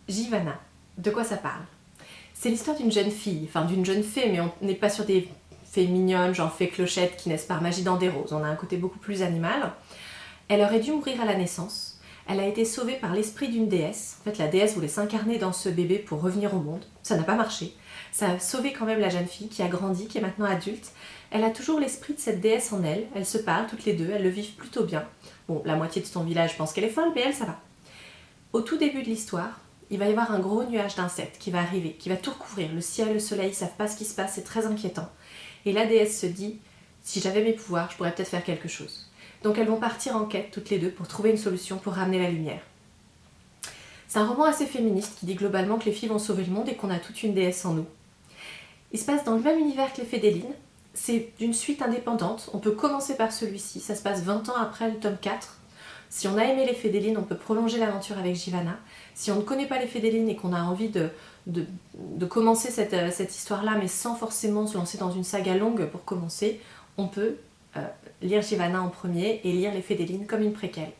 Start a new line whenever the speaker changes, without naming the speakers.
Jivana, de quoi ça parle? C'est l'histoire d'une jeune fille, enfin d'une jeune fée, mais on n'est pas sur des fées mignonnes, genre fées clochettes qui naissent par magie dans des roses. On a un côté beaucoup plus animal. Elle aurait dû mourir à la naissance. Elle a été sauvée par l'esprit d'une déesse. En fait, la déesse voulait s'incarner dans ce bébé pour revenir au monde. Ça n'a pas marché. Ça a sauvé quand même la jeune fille qui a grandi, qui est maintenant adulte. Elle a toujours l'esprit de cette déesse en elle. Elles se parlent toutes les deux, elles le vivent plutôt bien. Bon, la moitié de son village pense qu'elle est folle, mais elle, ça va. Au tout début de l'histoire, il va y avoir un gros nuage d'insectes qui va arriver, qui va tout recouvrir. Le ciel, le soleil, ils savent pas ce qui se passe, c'est très inquiétant. Et la déesse se dit, si j'avais mes pouvoirs, je pourrais peut-être faire quelque chose. Donc elles vont partir en quête toutes les deux pour trouver une solution pour ramener la lumière. C'est un roman assez féministe qui dit globalement que les filles vont sauver le monde et qu'on a toute une déesse en nous. Il se passe dans le même univers que les Fée-d'Éline. C'est d'une suite indépendante. On peut commencer par celui-ci. Ça se passe 20 ans après le tome 4. Si on a aimé les Fée-d'Éline, on peut prolonger l'aventure avec Jivana. Si on ne connaît pas les Fée-d'Éline et qu'on a envie de commencer cette histoire-là, mais sans forcément se lancer dans une saga longue pour commencer, on peut lire Jivana en premier et lire les Fée-d'Éline comme une préquelle.